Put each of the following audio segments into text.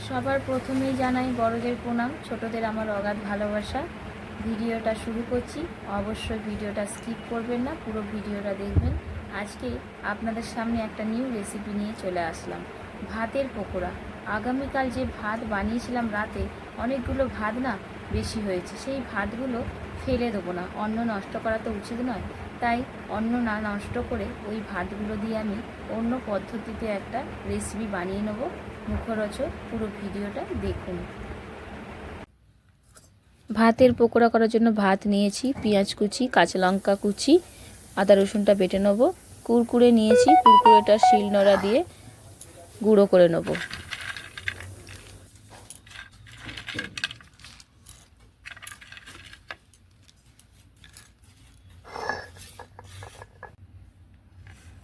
সবার প্রথমেই জানাই বড়দের প্রণাম, ছোটদের আমার অগাধ ভালোবাসা। ভিডিওটা শুরু করছি, অবশ্যই ভিডিওটা স্কিপ করবেন না, পুরো ভিডিওটা দেখবেন। আজকে আপনাদের সামনে একটা নিউ রেসিপি নিয়ে চলে আসলাম, ভাতের পকোড়া। আগামীকাল যে ভাত বানিয়েছিলাম রাতে, অনেকগুলো ভাত না বেশি হয়েছে, সেই ভাতগুলো ফেলে দেবো না, অন্ন নষ্ট করা তো উচিত নয়। তাই অন্ন না নষ্ট করে ওই ভাতগুলো দিয়ে আমি অন্য পদ্ধতিতে একটা রেসিপি বানিয়ে নেব। মুখরোচক, পুরো ভিডিওটা দেখুন। ভাতের পকোড়া করার জন্য ভাত নিয়েছি, পেঁয়াজ কুচি, কাঁচা লঙ্কা কুচি, আদা রসুনটা বেটে নেব। কুরকুরে নিয়েছি, কুরকুরেটা শিলনোড়া দিয়ে গুঁড়ো করে নেব।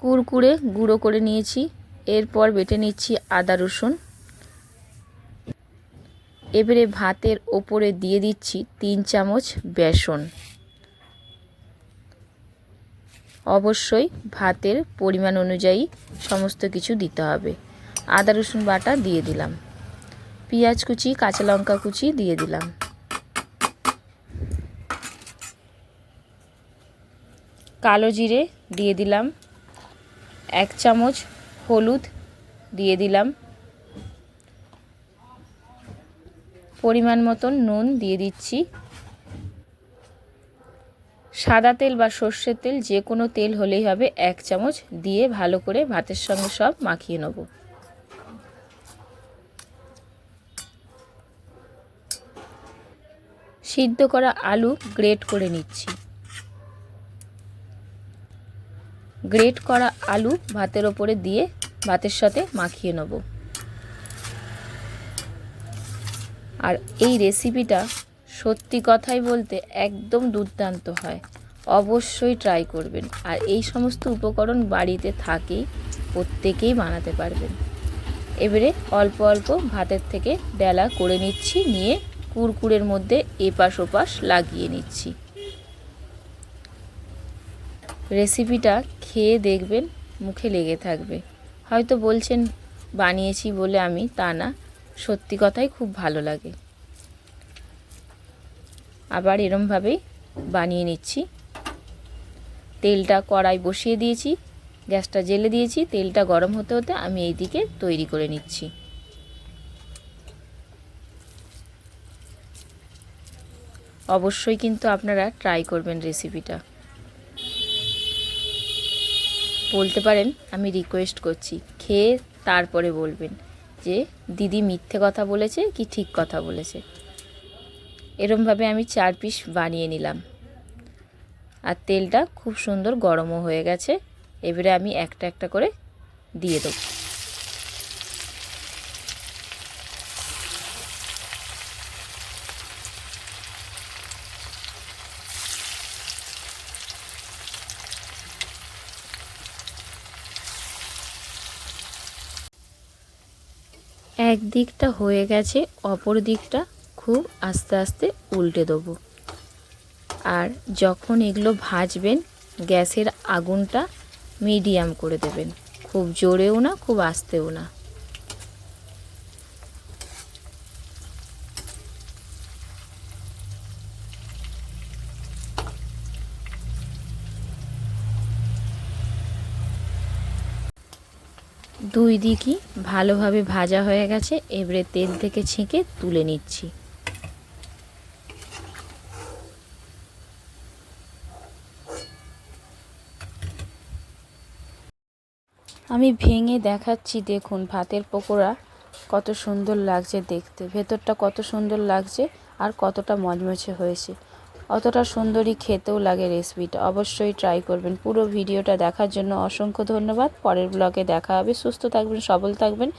কুরকুরে গুঁড়ো করে নিয়েছি। এরপর বেটে নিচ্ছি আদা রসুন। এবারে ভাতের ওপরে দিয়ে দিচ্ছি 3 চামচ বেসন। অবশ্যই ভাতের পরিমাণ অনুযায়ী সমস্ত কিছু দিতে হবে। আদা রসুন বাটা দিয়ে দিলাম, পেঁয়াজ কুচি, কাঁচা লঙ্কা কুচি দিয়ে দিলাম, কালো জিরে দিয়ে দিলাম, 1 চামচ হলুদ দিয়ে দিলাম, পরিমাণ মতন নুন দিয়ে দিচ্ছি। সাদা তেল বা সর্ষের তেল, যে কোনো তেল হলেই হবে, 1 চামচ দিয়ে ভালো করে ভাতের সঙ্গে সব মাখিয়ে নেব। সিদ্ধ করা আলু গ্রেট করে নিচ্ছি। গ্রেট করা আলু ভাতের ওপরে দিয়ে ভাতের সাথে মাখিয়ে নেব। আর এই রেসিপিটা সত্যি কথাই বলতে একদম দুর্দান্ত হয়, অবশ্যই ট্রাই করবেন। আর এই সমস্ত উপকরণ বাড়িতে থাকেই, প্রত্যেকেই বানাতে পারবেন। এবারে অল্প অল্প ভাতের থেকে ডেলা করে নিচ্ছি, নিয়ে কুরকুরের মধ্যে এপাশ ওপাশ লাগিয়ে নিচ্ছি। রেসিপিটা খেয়ে দেখবেন, মুখে লেগে থাকবে। হয়তো বলছেন বানিয়েছি বলে আমি, তা না, সত্যি কথাই খুব ভালো লাগে। আবার এরমভাবেই বানিয়ে নিচ্ছি। তেলটা কড়াই বসিয়ে দিয়েছি, গ্যাসটা জ্বেলে দিয়েছি। তেলটা গরম হতে হতে আমি এইদিকে তৈরি করে নিচ্ছি। অবশ্যই কিন্তু আপনারা ট্রাই করবেন রেসিপিটা। বলতে পারেন আমি রিকোয়েস্ট করছি, খেয়ে তারপরে বলবেন যে দিদি মিথ্যে কথা বলেছে কি ঠিক কথা বলেছে। এরমভাবে আমি 4 পিস বানিয়ে নিলাম। আর তেলটা খুব সুন্দর গরমও হয়ে গেছে। এবারে আমি একটা একটা করে দিয়ে দেব। এক দিকটা হয়ে গেছে, অপর দিকটা খুব আস্তে আস্তে উল্টে দেবো। আর যখন এগুলো ভাজবেন, গ্যাসের আগুনটা মিডিয়াম করে দেবেন, খুব জোরেও না, খুব আস্তেও না। দুই দিকই ভালোভাবে ভাজা হয়ে গেছে। এবারে তেল থেকে ছেঁকে তুলে নিচ্ছি। আমি ভেঙে দেখাচ্ছি, দেখুন ভাতের পকোড়া কত সুন্দর লাগছে দেখতে, ভেতরটা কত সুন্দর লাগছে আর কতটা মচমচে হয়েছে। অতটা সুন্দরই খেতেও লাগে রেসিপিটা। অবশ্যই ট্রাই করবেন। পুরো ভিডিওটা দেখার জন্য অসংখ্য ধন্যবাদ। পরের ব্লগে দেখা হবে। সুস্থ থাকবেন, সবল থাকবেন।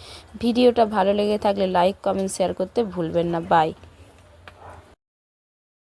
ভিডিওটা ভালো লেগে থাকলে লাইক, কমেন্ট, শেয়ার করতে ভুলবেন না। বাই।